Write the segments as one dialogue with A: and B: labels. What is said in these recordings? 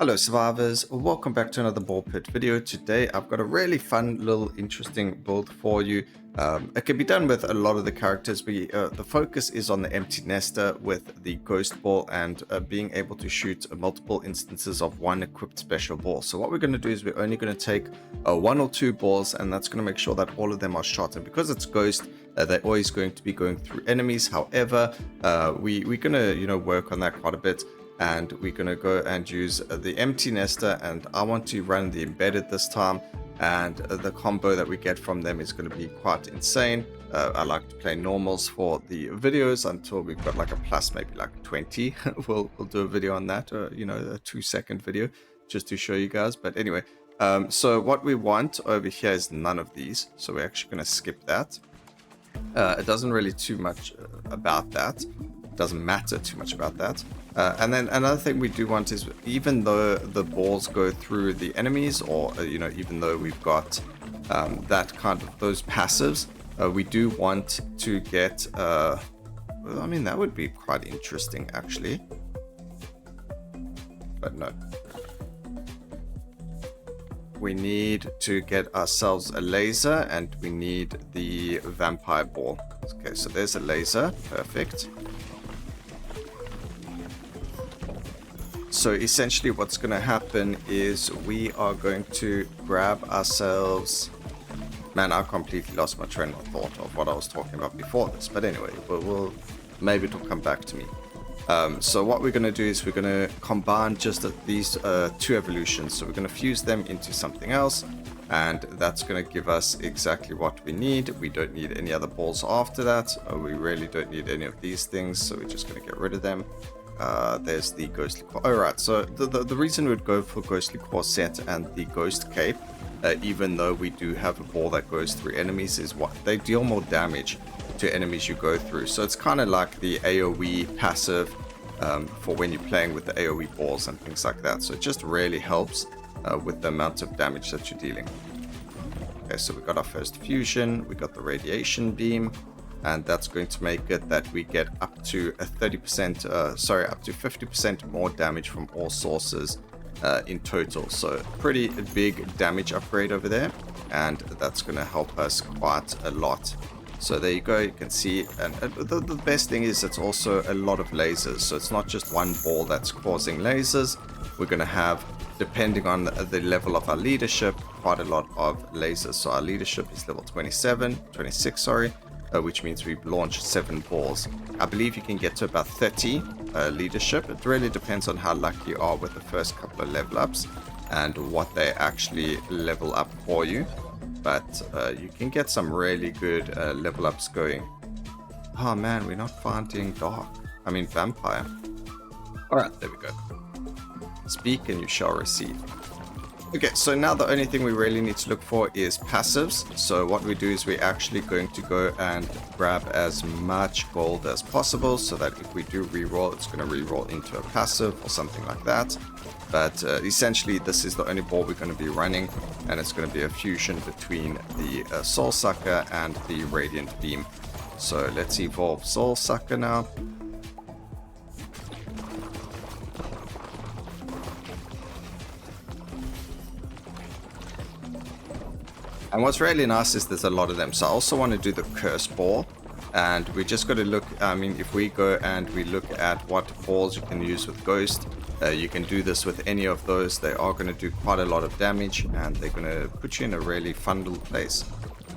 A: Hello survivors, welcome back to another ball pit video. Today I've got a really fun little interesting build for you. It can be done with a lot of the characters. The focus is on the empty nester with the ghost ball and being able to shoot multiple instances of one equipped special ball. So what we're going to do is we're only going to take one or two balls, and that's going to make sure that all of them are shot. And because it's ghost, they're always going to be going through enemies. However, we're going to work on that quite a bit. And we're going to go and use the empty nester, and I want to run the embedded this time, and the combo that we get from them is going to be quite insane. I like to play normals for the videos until we've got like a plus, maybe like 20. we'll do a video on that, a 2-second video just to show you guys. But anyway, so what we want over here is none of these, so we're actually going to skip that. It doesn't really too much about that. Doesn't matter too much about that. And then another thing we do want is, even though the balls go through the enemies, or even though we've got that kind of those passives, we do want to get I mean, that would be quite interesting actually, but no, we need to get ourselves a laser, and we need the vampire ball. Okay, so there's a laser. Perfect. So essentially what's going to happen is we are going to grab ourselves... Man, I completely lost my train of thought of what I was talking about before this. But anyway, maybe it'll come back to me. So what we're going to do is we're going to combine just these two evolutions. So we're going to fuse them into something else. And that's going to give us exactly what we need. We don't need any other balls after that. We really don't need any of these things. So we're just going to get rid of them. There's the ghostly core. Alright, so the reason we'd go for ghostly core set and the ghost cape, even though we do have a ball that goes through enemies, is what they deal more damage to enemies you go through. So it's kind of like the AoE passive for when you're playing with the AoE balls and things like that. So it just really helps with the amount of damage that you're dealing. Okay, so we got our first fusion, we got the radiation beam. And that's going to make it that we get up to a 30%, up to 50% more damage from all sources in total. So pretty big damage upgrade over there, and that's going to help us quite a lot. So there you go, you can see, and the best thing is it's also a lot of lasers. So it's not just one ball that's causing lasers. We're going to have, depending on the level of our leadership, quite a lot of lasers. So our leadership is level 26, sorry. Which means we've launched 7 balls. I believe you can get to about 30 leadership. It really depends on how lucky you are with the first couple of level ups and what they actually level up for you. But you can get some really good level ups going. Oh man, we're not finding vampire. Alright, there we go. Speak and you shall receive. Okay, so now the only thing we really need to look for is passives. So what we do is we're actually going to go and grab as much gold as possible, so that if we do reroll, it's going to reroll into a passive or something like that. But essentially this is the only ball we're going to be running, and it's going to be a fusion between the Soul Sucker and the Radiant Beam. So let's evolve Soul Sucker now. And what's really nice is there's a lot of them. So I also want to do the curse ball, and we just got to look, if we go and we look at what balls you can use with ghost, you can do this with any of those. They are going to do quite a lot of damage, and they're going to put you in a really fun little place.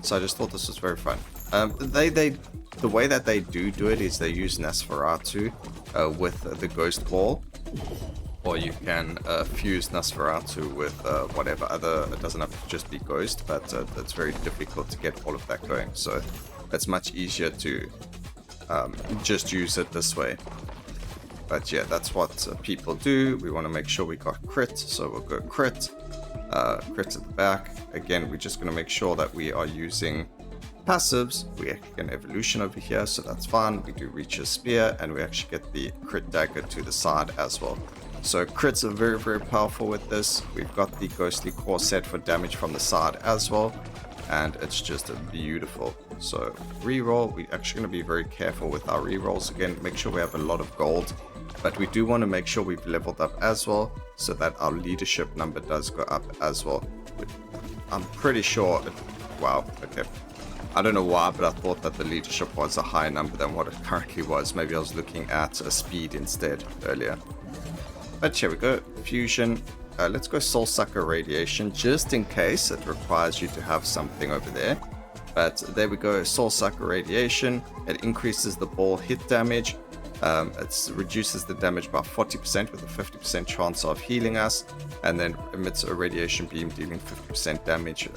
A: So I just thought this was very fun. The way that they do it is they use Nosferatu with the ghost ball. Or you can fuse Nosferatu with whatever other, it doesn't have to just be ghost, but it's very difficult to get all of that going. So it's much easier to just use it this way. But yeah, that's what people do. We want to make sure we got crit, so we'll go crit. Crit at the back. Again, we're just going to make sure that we are using passives. We actually get an evolution over here, so that's fine. We do Reacher's Spear, and we actually get the crit dagger to the side as well. So crits are very, very powerful with this. We've got the ghostly core set for damage from the side as well, and it's just beautiful. So reroll, we're actually going to be very careful with our rerolls. Again, make sure we have a lot of gold But we do want to make sure we've leveled up as well, so that our leadership number does go up as well. I'm pretty sure wow, okay. I don't know why, but I thought that the leadership was a higher number than what it currently was. Maybe I was looking at a speed instead earlier. But here we go, fusion. Let's go Soul Sucker Radiation, just in case it requires you to have something over there. But there we go, Soul Sucker Radiation. It increases the ball hit damage. It reduces the damage by 40% with a 50% chance of healing us. And then emits a radiation beam dealing 50% damage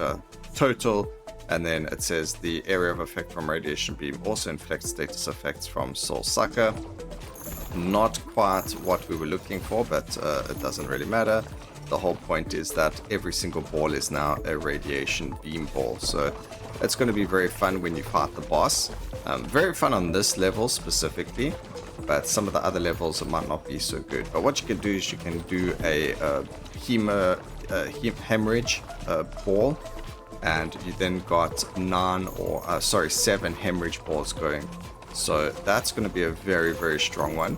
A: total. And then it says the area of effect from radiation beam also inflicts status effects from Soul Sucker. Not quite what we were looking for, but it doesn't really matter. The whole point is that every single ball is now a radiation beam ball. So it's going to be very fun when you fight the boss. Very fun on this level specifically, but some of the other levels it might not be so good. But what you can do is you can do a hemorrhage ball, and you then got 7 hemorrhage balls going. So that's going to be a very, very strong one.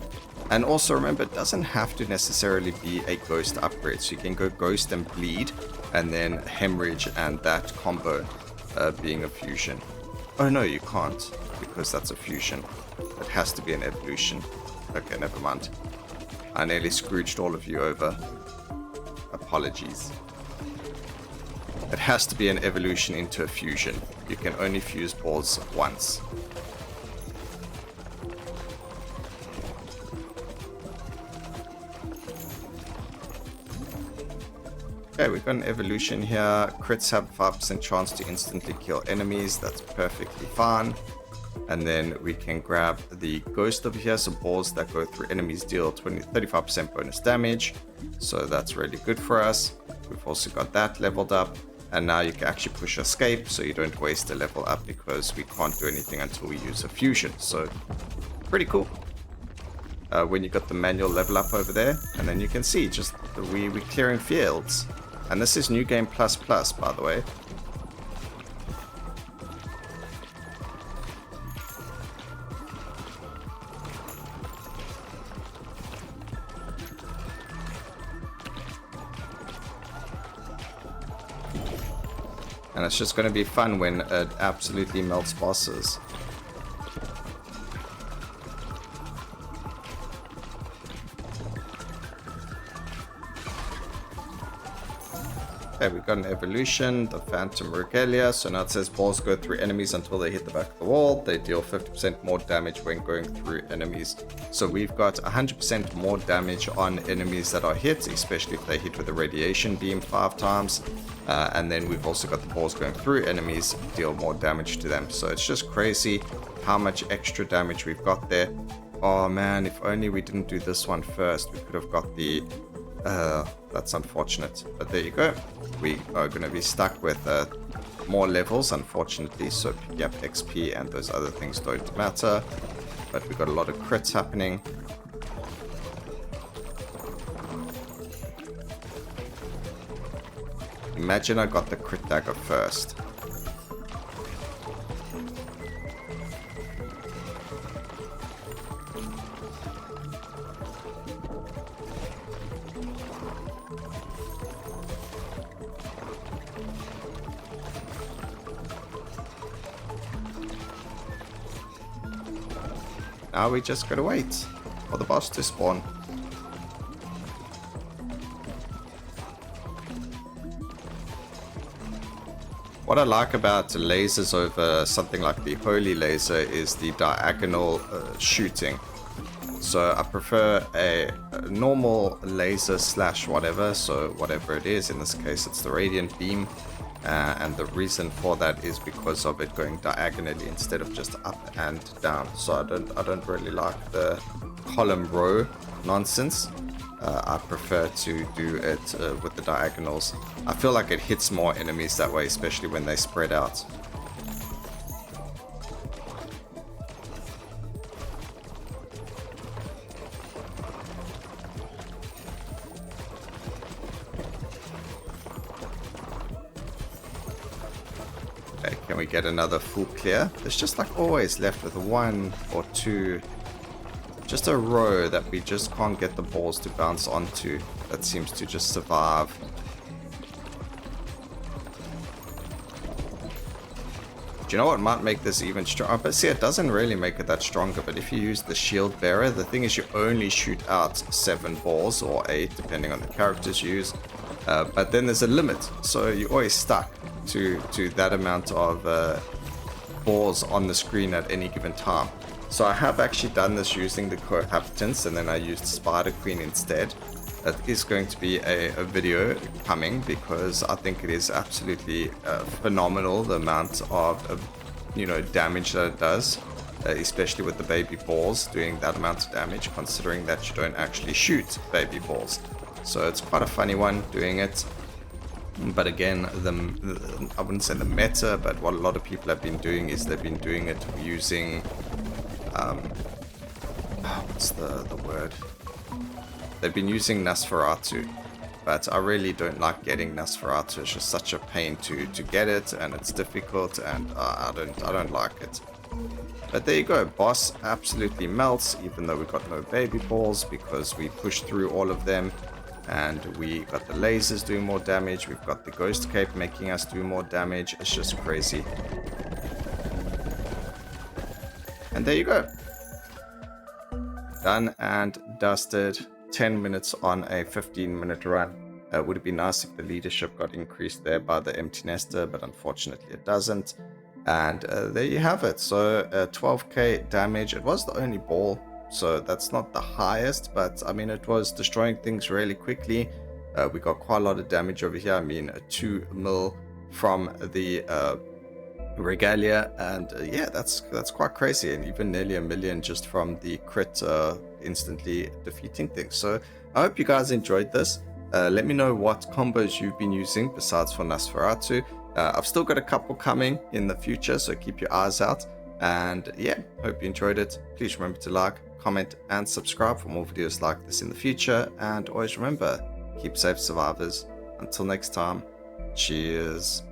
A: And also remember, it doesn't have to necessarily be a ghost upgrade. So you can go ghost and bleed, and then hemorrhage and that combo being a fusion. Oh no, you can't, because that's a fusion. It has to be an evolution. Okay, never mind. I nearly scrooged all of you over. Apologies. It has to be an evolution into a fusion. You can only fuse balls once. Okay, we've got an evolution here. Crits have 5% chance to instantly kill enemies. That's perfectly fine. And then we can grab the ghost over here. So balls that go through enemies deal 35% bonus damage. So that's really good for us. We've also got that leveled up. And now you can actually push escape, so you don't waste a level up, because we can't do anything until we use a fusion. So pretty cool. When you got the manual level up over there, and then you can see just we clearing fields. And this is New Game Plus Plus, by the way. And it's just going to be fun when it absolutely melts bosses. Okay, we've got an evolution, the Phantom Regalia. So now it says balls go through enemies until they hit the back of the wall. They deal 50% more damage when going through enemies. So we've got 100% more damage on enemies that are hit, especially if they hit with a radiation beam 5 times. And then we've also got the balls going through enemies, deal more damage to them. So it's just crazy how much extra damage we've got there. Oh man, if only we didn't do this one first, we could have got the... that's unfortunate, but there you go. We are going to be stuck with more levels, unfortunately, so picking up XP and those other things don't matter. But we've got a lot of crits happening. Imagine I got the crit dagger first. Now we just gotta wait for the boss to spawn. What I like about lasers over something like the Holy Laser is the diagonal shooting. So I prefer a normal laser slash whatever, so whatever it is, in this case it's the Radiant Beam. And the reason for that is because of it going diagonally instead of just up and down. So I don't really like the column row nonsense. I prefer to do it with the diagonals. I feel like it hits more enemies that way, especially when they spread out. Can we get another full clear? It's just like always left with 1 or 2 just a row that we just can't get the balls to bounce onto. That seems to just survive. Do you know what might make this even stronger? But see, it doesn't really make it that stronger. But if you use the shield bearer, the thing is you only shoot out 7 balls or 8, depending on the characters you use. But then there's a limit, so you're always stuck to that amount of balls on the screen at any given time. So I have actually done this using the cohabitants, and then I used Spider Queen instead. That is going to be a video coming, because I think it is absolutely phenomenal, the amount of damage that it does, especially with the baby balls doing that amount of damage, considering that you don't actually shoot baby balls. So it's quite a funny one doing it. But again, I wouldn't say the meta, but what a lot of people have been doing is they've been doing it using what's the word? They've been using Nosferatu, but I really don't like getting Nosferatu. It's just such a pain to get it, and it's difficult, and I don't like it. But there you go, boss absolutely melts, even though we got no baby balls, because we pushed through all of them, and we got the lasers doing more damage. We've got the ghost cape making us do more damage. It's just crazy. And there you go. Done and dusted. 10 minutes on a 15-minute run. It would have been nice if the leadership got increased there by the empty nester, but unfortunately it doesn't. And there you have it. So 12k damage. It was the only ball, so that's not the highest, but I mean, it was destroying things really quickly. We got quite a lot of damage over here. I mean, 2 mil from the regalia, and yeah, that's quite crazy, and even nearly 1 million just from the crit instantly defeating things. So I hope you guys enjoyed this. Let me know what combos you've been using besides for Nosferatu. I've still got a couple coming in the future, so keep your eyes out. And yeah, hope you enjoyed it. Please remember to like, comment, and subscribe for more videos like this in the future. And always remember, keep safe, survivors. Until next time, cheers.